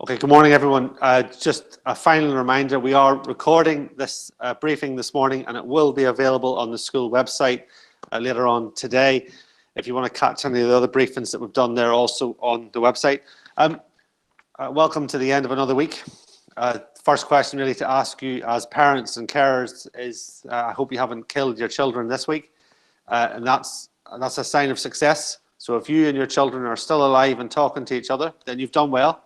Okay, good morning, everyone. Just a final reminder, we are recording this briefing this morning, and it will be available on the school website later on today. If you want to catch any of the other briefings that we've done, they're also on the website. Welcome to the end of another week. First question really to ask you as parents and carers is, I hope you haven't killed your children this week, and that's a sign of success. So if you and your children are still alive and talking to each other, then you've done well.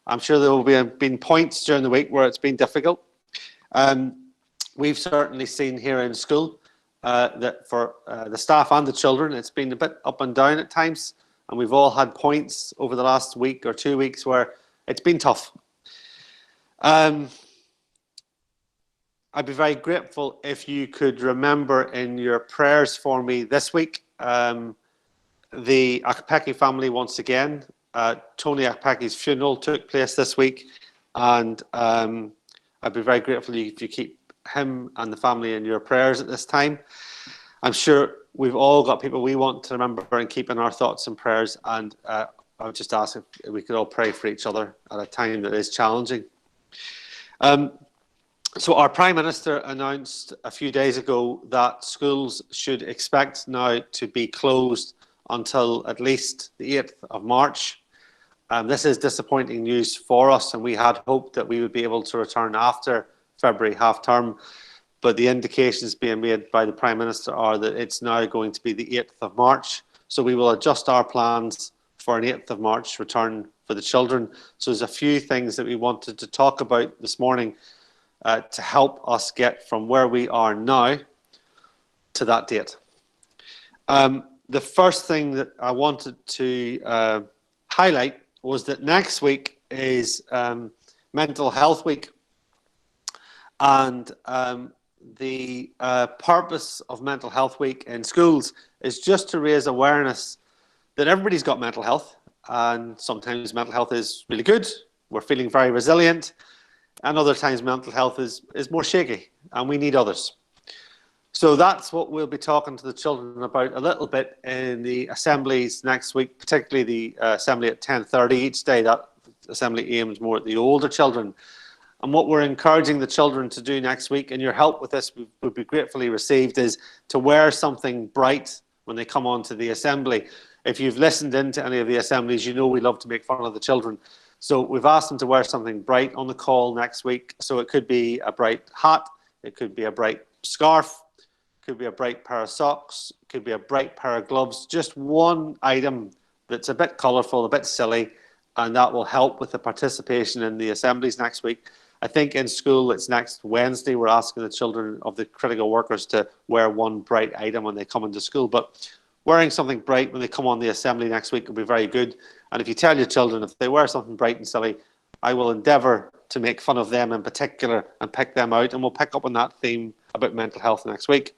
I'm sure there will be been points during the week where it's been difficult. We've certainly seen here in school that for the staff and the children, it's been a bit up and down at times, and we've all had points over the last week or 2 weeks where it's been tough. I'd be very grateful if you could remember in your prayers for me this week, the Akpeki family once again. Tony Akpeki's funeral took place this week, and I'd be very grateful if you keep him and the family in your prayers at this time. I'm sure we've all got people we want to remember and keep in our thoughts and prayers, and I would just ask if we could all pray for each other at a time that is challenging. So our Prime Minister announced a few days ago that schools should expect now to be closed until at least the 8th of March. This is disappointing news for us, and we had hoped that we would be able to return after February half-term, but the indications being made by the Prime Minister are that it's now going to be the 8th of March. So we will adjust our plans for an 8th of March return for the children. So there's a few things that we wanted to talk about this morning to help us get from where we are now to that date. The first thing that I wanted to highlight was that next week is Mental Health Week, and the purpose of Mental Health Week in schools is just to raise awareness that everybody's got mental health, and sometimes mental health is really good, we're feeling very resilient, and other times mental health is more shaky, and we need others. So that's what we'll be talking to the children about a little bit in the assemblies next week, particularly the assembly at 10:30 each day. That assembly aims more at the older children. And what we're encouraging the children to do next week, and your help with this would be gratefully received, is to wear something bright when they come onto the assembly. If you've listened into any of the assemblies, you know we love to make fun of the children. So we've asked them to wear something bright on the call next week. So it could be a bright hat, it could be a bright scarf, could be a bright pair of socks, could be a bright pair of gloves, just one item that's a bit colourful, a bit silly, and that will help with the participation in the assemblies next week. I think in school it's next Wednesday, we're asking the children of the critical workers to wear one bright item when they come into school, but wearing something bright when they come on the assembly next week will be very good. And if you tell your children if they wear something bright and silly, I will endeavour to make fun of them in particular and pick them out, and we'll pick up on that theme about mental health next week.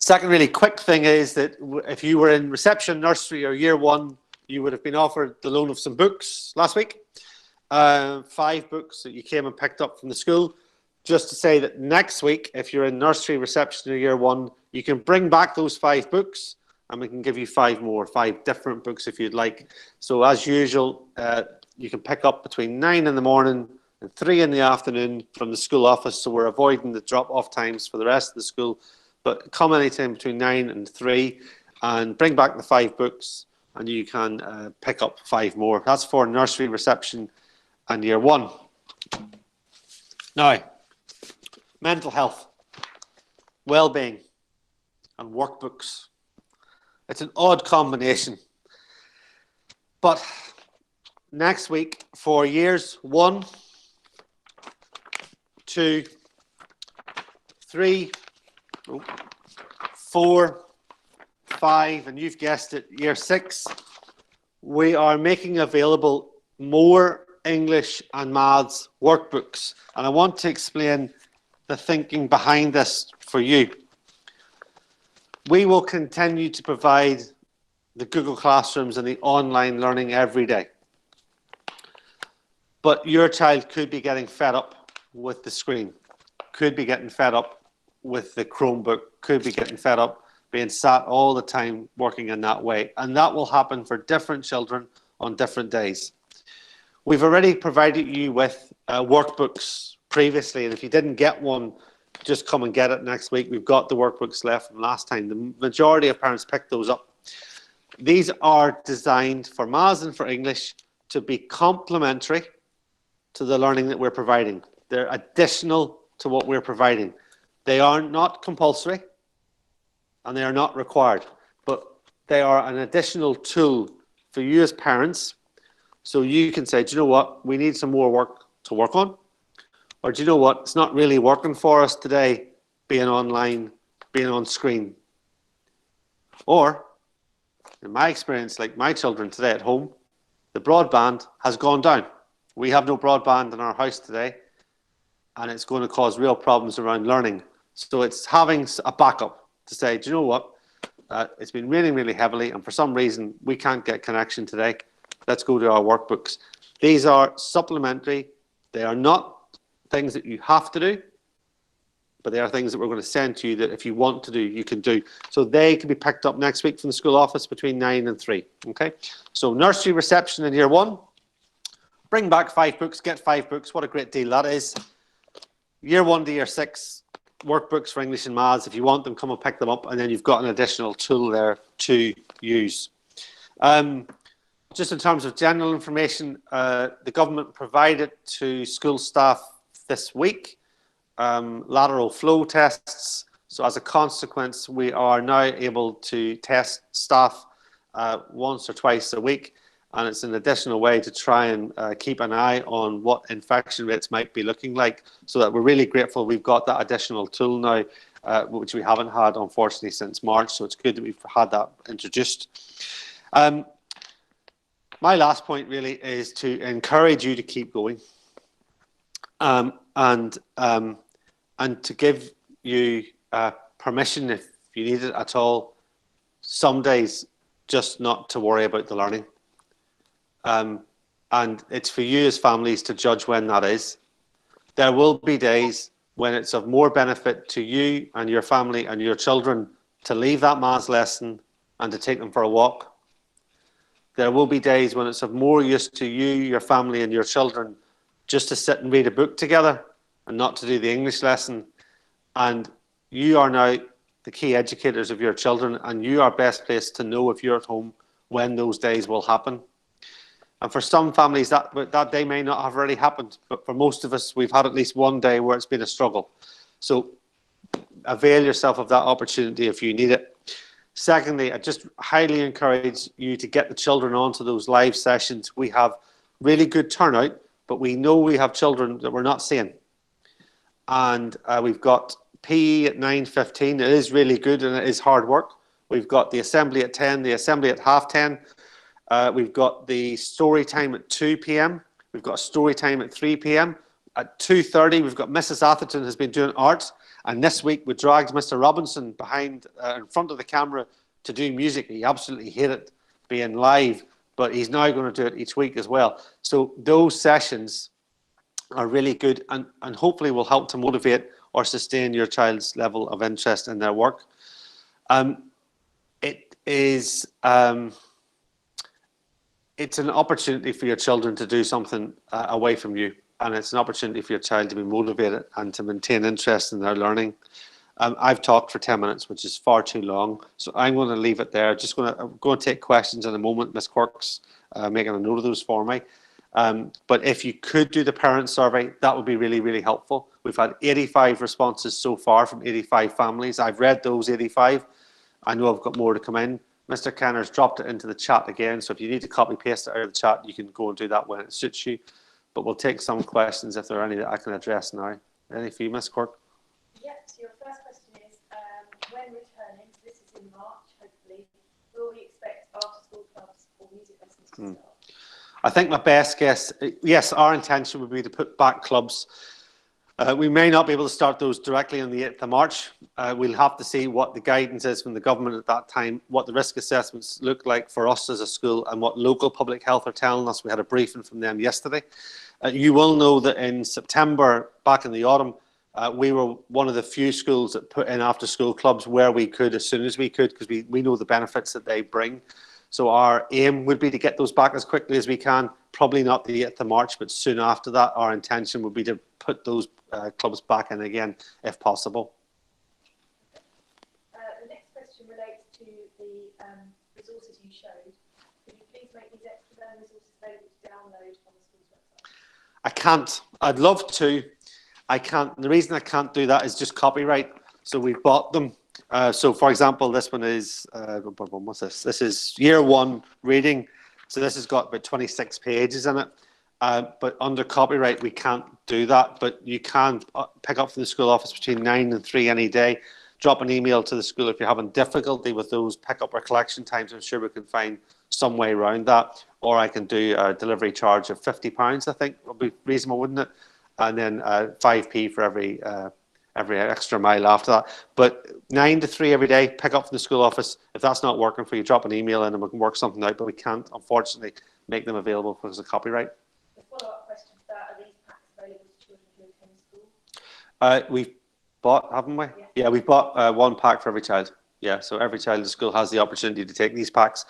Second really quick thing is that if you were in reception, nursery or year one, you would have been offered the loan of some books last week. 5 books that you came and picked up from the school. Just to say that next week, if you're in nursery, reception or year one, you can bring back those 5 books and we can give you 5 more, 5 different books if you'd like. So as usual, you can pick up between 9 in the morning and 3 in the afternoon from the school office. So we're avoiding the drop-off times for the rest of the school. But come anytime between 9 and 3 and bring back the 5 books and you can pick up 5 more. That's for nursery, reception and year one. Now, mental health, well-being and workbooks. It's an odd combination. But next week for years 1, 2, 3, 4, 5, and you've guessed it, year 6, we are making available more English and maths workbooks. And I want to explain the thinking behind this for you. We will continue to provide the Google Classrooms and the online learning every day. But your child could be getting fed up with the screen, could be getting fed up with the Chromebook, could be getting fed up being sat all the time working in that way. And that will happen for different children on different days. We've already provided you with workbooks previously, and if you didn't get one, just come and get it next week. We've got the workbooks left from last time. The majority of parents picked those up. These are designed for Maths and for English to be complementary to the learning that we're providing. They're additional to what we're providing. They are not compulsory and they are not required, but they are an additional tool for you as parents, so you can say, do you know what, we need some more work to work on, or do you know what, it's not really working for us today, being online, being on screen. Or, in my experience, like my children today at home, the broadband has gone down. We have no broadband in our house today, and it's going to cause real problems around learning. So it's having a backup to say, do you know what, it's been raining really heavily, and for some reason we can't get connection today. Let's go to our workbooks. These are supplementary. They are not things that you have to do, but they are things that we're going to send to you that if you want to do, you can do. So they can be picked up next week from the school office between 9 and 3. Okay. So nursery reception in year 1. Bring back 5 books, get 5 books. What a great deal that is. Year 1 to year 6, workbooks for English and Maths. If you want them, come and pick them up, and then you've got an additional tool there to use. Just in terms of general information, the government provided to school staff this week lateral flow tests. So as a consequence, we are now able to test staff once or twice a week. And it's an additional way to try and keep an eye on what infection rates might be looking like, so that we're really grateful we've got that additional tool now, which we haven't had, unfortunately, since March. So it's good that we've had that introduced. My last point really is to encourage you to keep going, and to give you permission, if you need it at all, some days just not to worry about the learning. And it's for you as families to judge when that is. There will be days when it's of more benefit to you and your family and your children to leave that maths lesson and to take them for a walk. There will be days when it's of more use to you, your family and your children just to sit and read a book together and not to do the English lesson. And you are now the key educators of your children, and you are best placed to know, if you're at home, when those days will happen. And for some families, that day may not have already happened, but for most of us, we've had at least one day where it's been a struggle. So avail yourself of that opportunity if you need it. Secondly, I just highly encourage you to get the children onto those live sessions. We have really good turnout, but we know we have children that we're not seeing. And we've got PE at 9:15. It is really good and it is hard work. We've got the assembly at 10, the assembly at 10:30. We've got the story time at 2 p.m. We've got a story time at 3 p.m. At 2:30, we've got Mrs. Atherton has been doing art. And this week we dragged Mr. Robinson behind in front of the camera to do music. He absolutely hated being live, but he's now going to do it each week as well. So those sessions are really good, and hopefully will help to motivate or sustain your child's level of interest in their work. It's an opportunity for your children to do something away from you. And it's an opportunity for your child to be motivated and to maintain interest in their learning. I've talked for 10 minutes, which is far too long. So I'm going to leave it there. I'm going to take questions in a moment. Miss Quirk's making a note of those for me. But if you could do the parent survey, that would be really, really helpful. We've had 85 responses so far from 85 families. I've read those 85. I know I've got more to come in. Mr. Kenner's dropped it into the chat again. So if you need to copy paste it out of the chat, you can go and do that when it suits you. But we'll take some questions if there are any that I can address now. Any for you, Ms. Quirk? Yes, so your first question is, when returning, so this is in March, hopefully, will we expect after-school clubs or music lessons to start? I think my best guess, yes, our intention would be to put back clubs. We may not be able to start those directly on the 8th of March. We'll have to see what the guidance is from the government at that time, what the risk assessments look like for us as a school, and what local public health are telling us. We had a briefing from them yesterday. You will know that in September, back in the autumn, we were one of the few schools that put in after-school clubs where we could, as soon as we could, because we know the benefits that they bring. So our aim would be to get those back as quickly as we can. Probably not the 8th of March, but soon after that, our intention would be to put those clubs back in again, if possible. The next question relates to the resources you showed. Could you please make these extra learning resources available to download on the school's website? I can't. I'd love to. I can't. The reason I can't do that is just copyright. So we've bought them. So, for example, this one is, what's this? This is year 1 reading. So this has got about 26 pages in it. But under copyright, we can't do that. But you can pick up from the school office between 9 and 3 any day. Drop an email to the school if you're having difficulty with those pick-up or collection times. I'm sure we can find some way around that. Or I can do a delivery charge of £50, I think would be reasonable, wouldn't it? And then 5p for every extra mile after that. But 9 to 3 every day, pick up from the school office. If that's not working for you, drop an email in and we can work something out. But we can't, unfortunately, make them available because of copyright. The follow-up question to that, are these packs available to children who attend school? We've bought, haven't we? Yeah, we've bought 1 pack for every child. Yeah, so every child in the school has the opportunity to take these packs,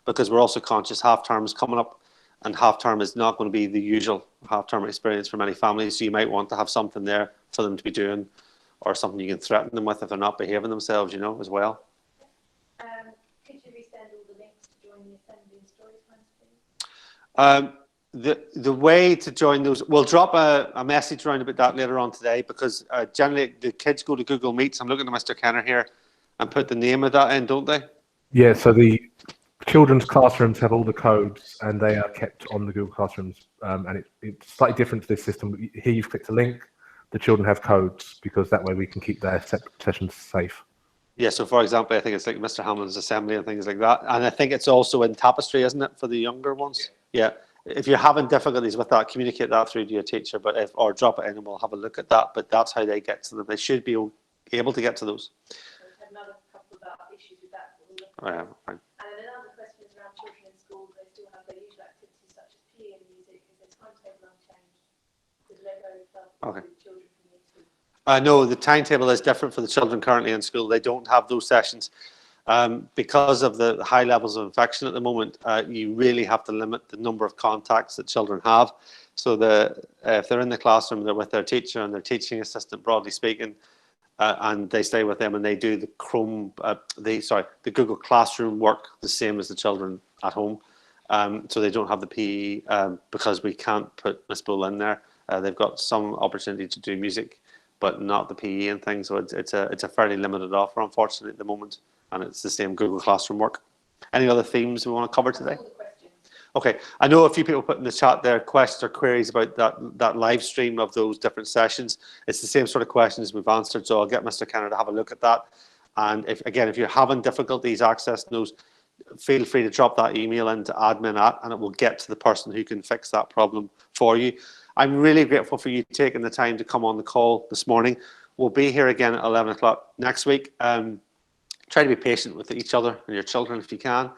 because we're also conscious half-term is coming up, and half-term is not going to be the usual half-term experience for many families. So you might want to have something there for them to be doing, or something you can threaten them with if they're not behaving themselves, you know, as well. Could you resend all the links to join the assembly and story times, please? The way to join those, we'll drop a message around about that later on today, because generally the kids go to Google Meets. I'm looking at Mr. Kenner here, and put the name of that in, don't they? Yeah, so the children's classrooms have all the codes, and they are kept on the Google Classrooms, and it's slightly different to this system. Here you've clicked a link, the children have codes, because that way we can keep their sessions safe. Yeah, so for example, I think it's like Mr. Hamlin's assembly and things like that. And I think it's also in Tapestry, isn't it, for the younger ones? Yeah. If you're having difficulties with that, communicate that through to your teacher, but or drop it in and we'll have a look at that. But that's how they get to them. They should be able to get to those. We've had another couple of issues with that. Oh, yeah, fine. And then another question is around children in school. They still have their usual activities such as PE and music. Is their timetable unchanged? With Lego club Okay. with children from year 2? No, the timetable is different for the children currently in school. They don't have those sessions. Because of the high levels of infection at the moment, you really have to limit the number of contacts that children have. So if they're in the classroom, they're with their teacher and their teaching assistant, broadly speaking, and they stay with them and they do the Google Classroom work the same as the children at home. So they don't have the PE because we can't put Miss Bull in there. They've got some opportunity to do music, but not the PE and things. So it's a fairly limited offer, unfortunately, at the moment. And it's the same Google Classroom work. Any other themes we want to cover today? All the questions. Okay, I know a few people put in the chat there questions or queries about that live stream of those different sessions. It's the same sort of questions we've answered, so I'll get Mr. Kenner to have a look at that. And if you're having difficulties accessing those, feel free to drop that email into admin@, and it will get to the person who can fix that problem for you. I'm really grateful for you taking the time to come on the call this morning. We'll be here again at 11 o'clock next week. Try to be patient with each other and your children if you can.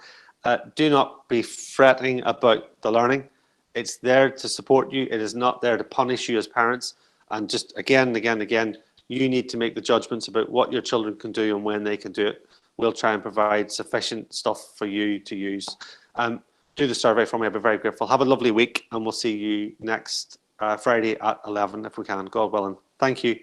Do not be fretting about the learning. It's there to support you. It is not there to punish you as parents. And just again, you need to make the judgments about what your children can do and when they can do it. We'll try and provide sufficient stuff for you to use. Do the survey for me. I'll be very grateful. Have a lovely week, and we'll see you next Friday at 11 if we can. God willing. Thank you.